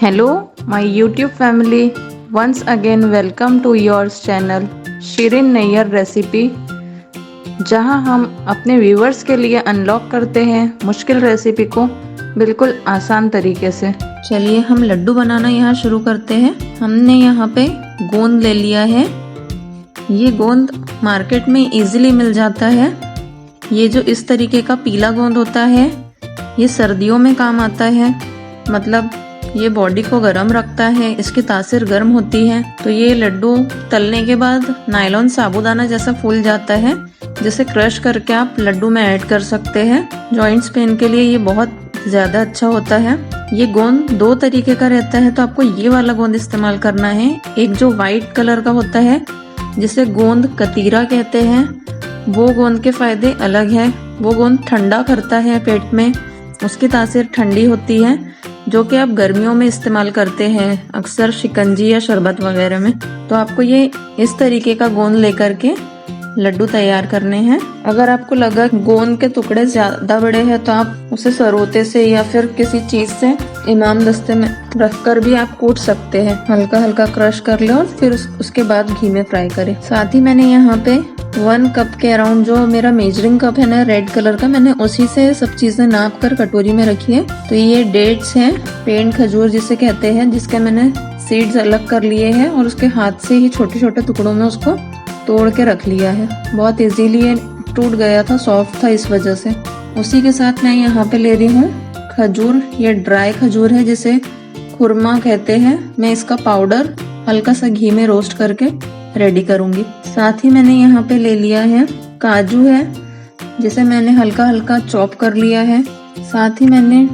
Hello, my YouTube family. Once again, welcome to your channel Shireen Nayyar recipe, जहां हम अपने viewers के लिए अनलॉक करते हैं मुश्किल रेसिपी को बिल्कुल आसान तरीके से। चलिए हम लड्डू बनाना यहाँ शुरू करते हैं। हमने यहाँ पे गोंद ले लिया है। ये गोंद मार्केट में इजीली मिल जाता है। ये जो इस तरीके का पीला गोंद होता है, ये सर्दियों में काम आता है। मतलब ये बॉडी को गर्म रखता है, इसकी तासीर गर्म होती है। तो ये लड्डू तलने के बाद नायलॉन साबूदाना जैसा फूल जाता है, जिसे क्रश करके आप लड्डू में ऐड कर सकते हैं। जॉइंट्स पेन के लिए ये बहुत ज्यादा अच्छा होता है। ये गोंद दो तरीके का रहता है, तो आपको ये वाला गोंद इस्तेमाल करना है। एक जो व्हाइट कलर का होता है, जिसे गोंद कतीरा कहते हैं, वो गोंद के फायदे अलग है। वो गोंद ठंडा करता है पेट में, उसकी तासीर ठंडी होती है, जो कि आप गर्मियों में इस्तेमाल करते हैं अक्सर शिकंजी या शरबत वगैरह में। तो आपको ये इस तरीके का गोंद लेकर के लड्डू तैयार करने हैं। अगर आपको लगा गोंद के टुकड़े ज्यादा बड़े हैं, तो आप उसे सरोते से या फिर किसी चीज से इमाम दस्ते में रखकर भी आप कूट सकते हैं। हल्का हल्का क्रश कर ले और फिर उसके बाद घी में फ्राई करें। साथ ही मैंने यहाँ पे 1 कप के अराउंड, जो मेरा मेजरिंग कप है ना रेड कलर का, मैंने उसी से सब चीजें नाप कर कटोरी में रखी है। तो ये डेट्स हैं, पेंड खजूर जिसे कहते हैं, जिसके मैंने सीड्स अलग कर लिए हैं और उसके हाथ से ही छोटे छोटे टुकड़ों में उसको तोड़ के रख लिया है। बहुत इजीली ये टूट गया था, सॉफ्ट था इस वजह से। उसी के साथ मैं यहाँ पे ले रही हूँ खजूर। ये ड्राई खजूर है, जिसे खुरमा कहते हैं। मैं इसका पाउडर हल्का सा घी में रोस्ट करके रेडी करूंगी। साथ ही मैंने यहाँ पे ले लिया है काजू है, जिसे मैंने हल्का हल्का चॉप कर लिया है। साथ ही मैंने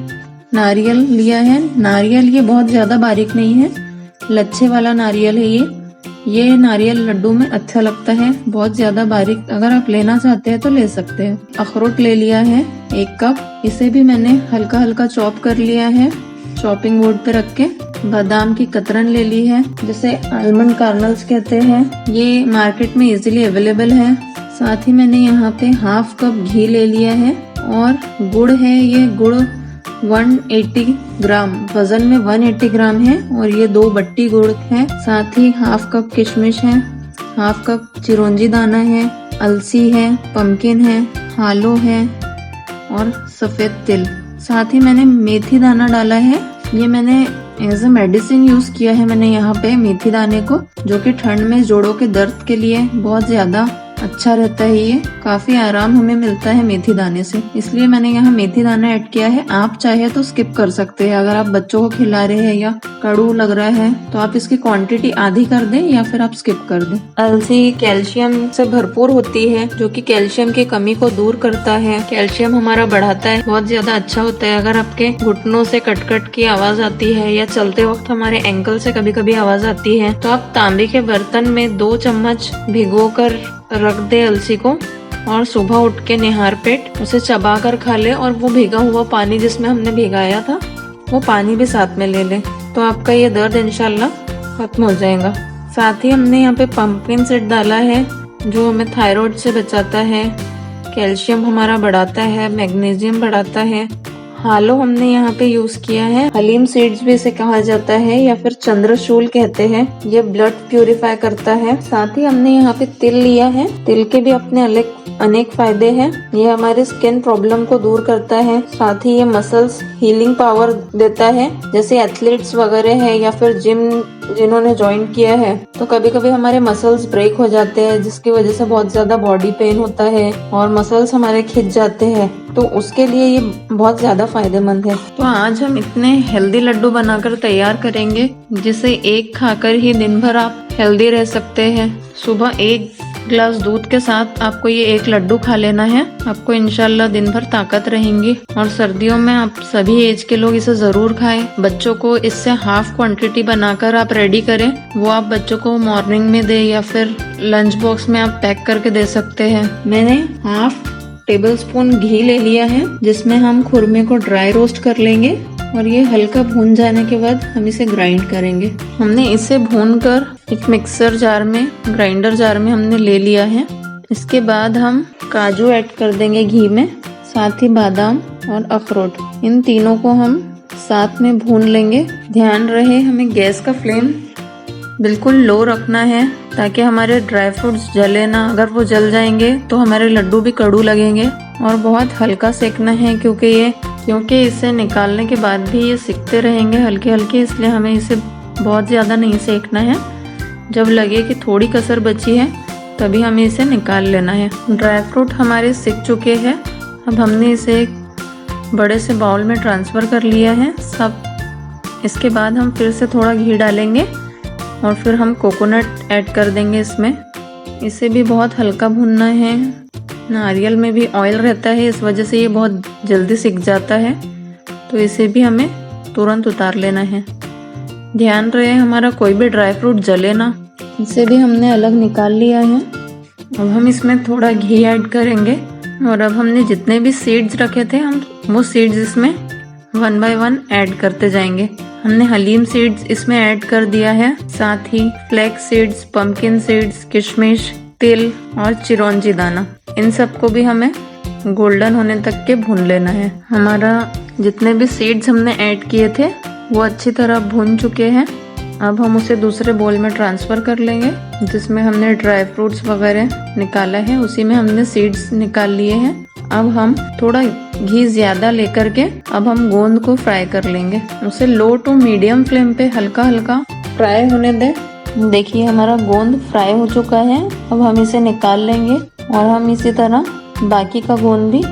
नारियल लिया है। नारियल ये बहुत ज्यादा बारीक नहीं है, लच्छे वाला नारियल है ये नारियल लड्डू में अच्छा लगता है। बहुत ज्यादा बारीक अगर आप लेना चाहते हैं तो ले सकते हैं। अखरोट ले लिया है 1 कप, इसे भी मैंने हल्का हल्का चॉप कर लिया है चॉपिंग बोर्ड पे रख के। बादाम की कतरन ले ली है, जिसे आलमंड कार्नल्स कहते हैं। ये मार्केट में इजीली अवेलेबल है। साथ ही मैंने यहाँ पे 1/2 कप घी ले लिया है और गुड़ है। ये गुड़ 180 ग्राम, वजन में 180 ग्राम है और ये 2 बट्टी गुड़ है। साथ ही 1/2 कप किशमिश है, 1/2 कप चिरौंजी दाना है, अलसी है, पम्पकिन है, हालो है और सफेद तिल। साथ ही मैंने मेथी दाना डाला है। ये मैंने एज ए मेडिसिन यूज किया है मैंने यहाँ पे मेथी दाने को, जो कि ठंड में जोड़ों के दर्द के लिए बहुत ज्यादा अच्छा रहता है। ये काफी आराम हमें मिलता है मेथी दाने से, इसलिए मैंने यहाँ मेथी दाना ऐड किया है। आप चाहे तो स्किप कर सकते हैं। अगर आप बच्चों को खिला रहे हैं या कड़ू लग रहा है, तो आप इसकी क्वांटिटी आधी कर दें या फिर आप स्किप कर दें। अलसी कैल्शियम से भरपूर होती है, जो कि कैल्शियम की कमी को दूर करता है, कैल्शियम हमारा बढ़ाता है, बहुत ज्यादा अच्छा होता है। अगर आपके घुटनों से कटकट की आवाज आती है या चलते वक्त हमारे एंकल से कभी कभी आवाज आती है, तो आप तांबे के बर्तन में 2 चम्मच भिगो कर रख दे अलसी को और सुबह उठ के निहार पेट उसे चबा कर खा ले। और वो भीगा हुआ पानी जिसमें हमने भिगाया था, वो पानी भी साथ में ले ले, तो आपका ये दर्द इंशाल्लाह खत्म हो जाएगा। साथ ही हमने यहाँ पे पंपकिन सीड डाला है, जो हमें थायराइड से बचाता है, कैल्शियम हमारा बढ़ाता है, मैग्नीशियम बढ़ाता है। हालो हमने यहाँ पे यूज किया है। हलीम सीड्स भी इसे कहा जाता है या फिर चंद्रशूल कहते हैं। ये ब्लड प्यूरिफाई करता है। साथ ही हमने यहाँ पे तिल लिया है। तिल के भी अपने अनेक फायदे हैं। ये हमारे स्किन प्रॉब्लम को दूर करता है। साथ ही ये मसल्स हीलिंग पावर देता है। जैसे एथलीट्स वगैरह है या फिर जिम जिन्होंने ज्वाइन किया है, तो कभी कभी हमारे मसल्स ब्रेक हो जाते हैं, जिसकी वजह से बहुत ज्यादा बॉडी पेन होता है और मसल्स हमारे खिंच जाते हैं। तो उसके लिए ये बहुत ज्यादा फायदेमंद है। तो आज हम इतने हेल्दी लड्डू बनाकर तैयार करेंगे, जिसे एक खाकर ही दिन भर आप हेल्दी रह सकते हैं। सुबह 1 ग्लास दूध के साथ आपको ये 1 लड्डू खा लेना है। आपको इंशाल्लाह दिन भर ताकत रहेंगी। और सर्दियों में आप सभी एज के लोग इसे जरूर खाएं। बच्चों को इससे हाफ क्वांटिटी बनाकर आप रेडी करें, वो आप बच्चों को मॉर्निंग में दे या फिर लंच बॉक्स में आप पैक करके दे सकते हैं। मैंने 1/2 टेबलस्पून घी ले लिया है, जिसमें हम खुरमे को ड्राई रोस्ट कर लेंगे और ये हल्का भून जाने के बाद हम इसे ग्राइंड करेंगे। हमने इसे भूनकर एक मिक्सर जार में, ग्राइंडर जार में हमने ले लिया है। इसके बाद हम काजू ऐड कर देंगे घी में, साथ ही बादाम और अखरोट। इन तीनों को हम साथ में भून लेंगे। ध्यान रहे हमें गैस का फ्लेम बिल्कुल लो रखना है ताकि हमारे ड्राई फ्रूट्स जले ना। अगर वो जल जाएंगे तो हमारे लड्डू भी कड़ू लगेंगे। और बहुत हल्का सेकना है क्योंकि इसे निकालने के बाद भी ये सिकते रहेंगे हल्के हल्के, इसलिए हमें इसे बहुत ज़्यादा नहीं सेकना है। जब लगे कि थोड़ी कसर बची है तभी हमें इसे निकाल लेना है। ड्राई फ्रूट हमारे सिक चुके हैं। अब हमने इसे एक बड़े से बाउल में ट्रांसफ़र कर लिया है सब। इसके बाद हम फिर से थोड़ा घी डालेंगे और फिर हम कोकोनट ऐड कर देंगे इसमें। इसे भी बहुत हल्का भूनना है। नारियल में भी ऑयल रहता है, इस वजह से ये बहुत जल्दी सिक जाता है, तो इसे भी हमें तुरंत उतार लेना है। ध्यान रहे हमारा कोई भी ड्राई फ्रूट जले ना। इसे भी हमने अलग निकाल लिया है। अब हम इसमें थोड़ा घी ऐड करेंगे और अब हमने जितने भी सीड्स रखे थे हम वो सीड्स इसमें 1 बाय 1 ऐड करते जाएंगे। हमने हलीम सीड्स इसमें ऐड कर दिया है, साथ ही फ्लैक्स सीड्स, पंपकिन सीड्स, किशमिश, तिल और चिरौंजी दाना, इन सबको भी हमें गोल्डन होने तक के भून लेना है। हमारा जितने भी सीड्स हमने ऐड किए थे वो अच्छी तरह भून चुके हैं। अब हम उसे दूसरे बोल में ट्रांसफ़र कर लेंगे जिसमें हमने ड्राई फ्रूट्स वगैरह निकाला है, उसी में हमने सीड्स निकाल लिए हैं। अब हम थोड़ा घी ज़्यादा लेकर के अब हम गोंद को फ्राई कर लेंगे। उसे लो टू मीडियम फ्लेम पे हल्का हल्का फ्राई होने दें। देखिए हमारा गोंद फ्राई हो चुका है। अब हम इसे निकाल लेंगे और हम इसी तरह बाकी का गोंद भी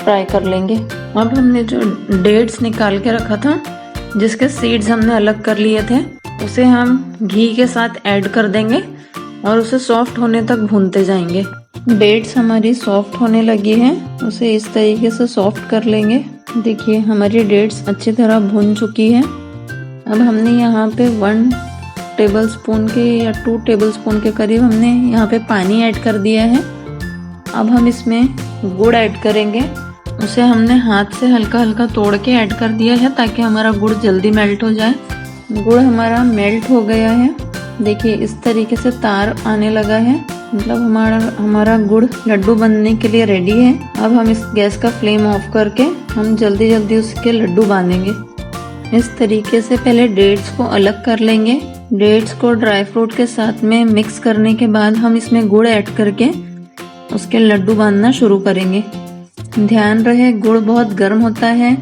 फ्राई कर लेंगे। अब हमने जो डेट्स निकाल के रखा था, जिसके सीड्स हमने अलग कर लिए थे, उसे हम घी के साथ ऐड कर देंगे और उसे सॉफ्ट होने तक भूनते जाएंगे। डेट्स हमारी सॉफ्ट होने लगी है, उसे इस तरीके से सॉफ्ट कर लेंगे। देखिए हमारी डेट्स अच्छी तरह भून चुकी है। अब हमने यहाँ पे 1 टेबलस्पून के या 2 टेबलस्पून के करीब हमने यहाँ पे पानी ऐड कर दिया है। अब हम इसमें गुड़ ऐड करेंगे। उसे हमने हाथ से हल्का हल्का तोड़ के ऐड कर दिया है ताकि हमारा गुड़ जल्दी मेल्ट हो जाए। गुड़ हमारा मेल्ट हो गया है। देखिए इस तरीके से तार आने लगा है, मतलब हमारा गुड़ लड्डू बनने के लिए रेडी है। अब हम इस गैस का फ्लेम ऑफ करके हम जल्दी जल्दी उसके लड्डू बांधेंगे। इस तरीके से पहले डेट्स को अलग कर लेंगे। डेट्स को ड्राई फ्रूट के साथ में मिक्स करने के बाद हम इसमें गुड़ ऐड करके उसके लड्डू बांधना शुरू करेंगे। ध्यान रहे गुड़ बहुत गर्म होता है,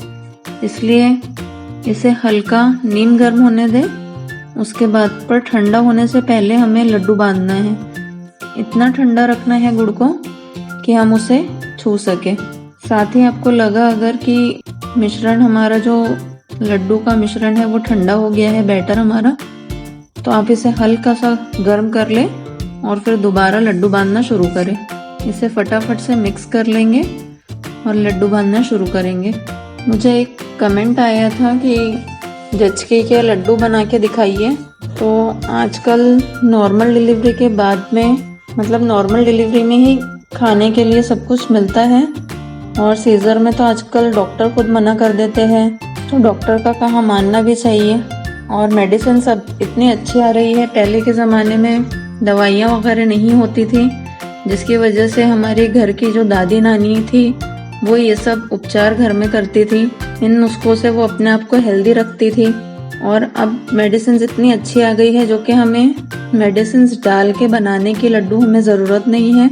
इसलिए इसे हल्का नीम गर्म होने दें। उसके बाद पर ठंडा होने से पहले हमें लड्डू बांधना है। इतना ठंडा रखना है गुड़ को कि हम उसे छू सके। साथ ही आपको लगा अगर कि मिश्रण हमारा जो लड्डू का मिश्रण है वो ठंडा हो गया है, बैटर हमारा, तो आप इसे हल्का सा गर्म कर लें और फिर दोबारा लड्डू बांधना शुरू करें। इसे फटाफट से मिक्स कर लेंगे और लड्डू बांधना शुरू करेंगे। मुझे एक कमेंट आया था कि जचकी के लड्डू बना के दिखाइए। तो आजकल नॉर्मल डिलीवरी के बाद में, मतलब नॉर्मल डिलीवरी में ही खाने के लिए सब कुछ मिलता है, और सीजर में तो आजकल डॉक्टर खुद मना कर देते हैं, तो डॉक्टर का कहा मानना भी चाहिए। और मेडिसिन सब इतनी अच्छी आ रही है। पहले के ज़माने में दवाइयाँ वगैरह नहीं होती थी, जिसकी वजह से हमारे घर की जो दादी नानी थी वो ये सब उपचार घर में करती थी। इन नुस्खों से वो अपने आप को हेल्दी रखती थी। और अब मेडिसिन इतनी अच्छी आ गई है जो कि हमें मेडिसिन डाल के बनाने की लड्डू हमें ज़रूरत नहीं है।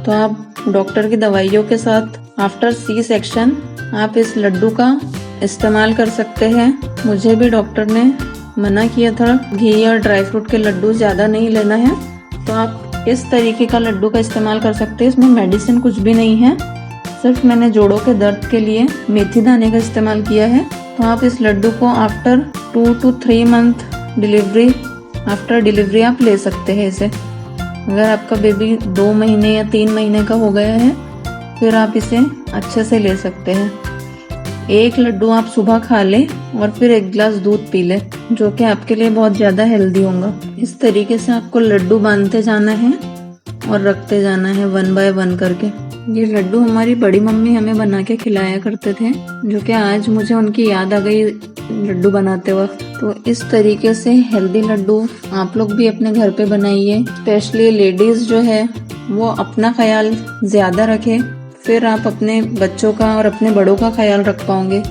तो आप डॉक्टर की दवाइयों के साथ आफ्टर सी सेक्शन आप इस लड्डू का इस्तेमाल कर सकते हैं। मुझे भी डॉक्टर ने मना किया था घी और ड्राई फ्रूट के लड्डू ज़्यादा नहीं लेना है, तो आप इस तरीके का लड्डू का इस्तेमाल कर सकते हैं। इसमें मेडिसिन कुछ भी नहीं है, सिर्फ मैंने जोड़ों के दर्द के लिए मेथी दाने का इस्तेमाल किया है। तो आप इस लड्डू को after 2 to 3 month after delivery आप ले सकते हैं इसे। अगर आपका बेबी 2 महीने या 3 महीने का हो गया है फिर आप इसे अच्छे से ले सकते हैं। एक लड्डू आप सुबह खा लें और फिर 1 गिलास दूध पी लें, जो कि आपके लिए बहुत ज़्यादा हेल्दी होगा। इस तरीके से आपको लड्डू बांधते जाना है और रखते जाना है 1 बाय 1 करके। ये लड्डू हमारी बड़ी मम्मी हमें बना के खिलाया करते थे, जो कि आज मुझे उनकी याद आ गई लड्डू बनाते वक्त। तो इस तरीके से हेल्दी लड्डू आप लोग भी अपने घर पे बनाइए। स्पेशली लेडीज़ जो है वो अपना ख्याल ज़्यादा रखें, फिर आप अपने बच्चों का और अपने बड़ों का ख्याल रख पाओगे।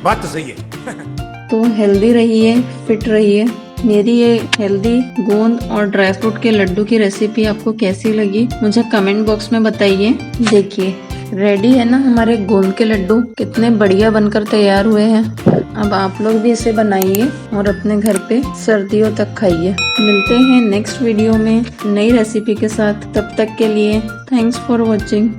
बात तो सही है। तो हेल्दी रहिए, फिट रहिए। मेरी ये हेल्दी गोंद और ड्राई फ्रूट के लड्डू की रेसिपी आपको कैसी लगी मुझे कमेंट बॉक्स में बताइए। देखिए रेडी है ना हमारे गोंद के लड्डू, कितने बढ़िया बनकर तैयार हुए हैं। अब आप लोग भी इसे बनाइए और अपने घर पे सर्दियों तक खाइए। मिलते हैं नेक्स्ट वीडियो में नई रेसिपी के साथ, तब तक के लिए थैंक्स फॉर वॉचिंग।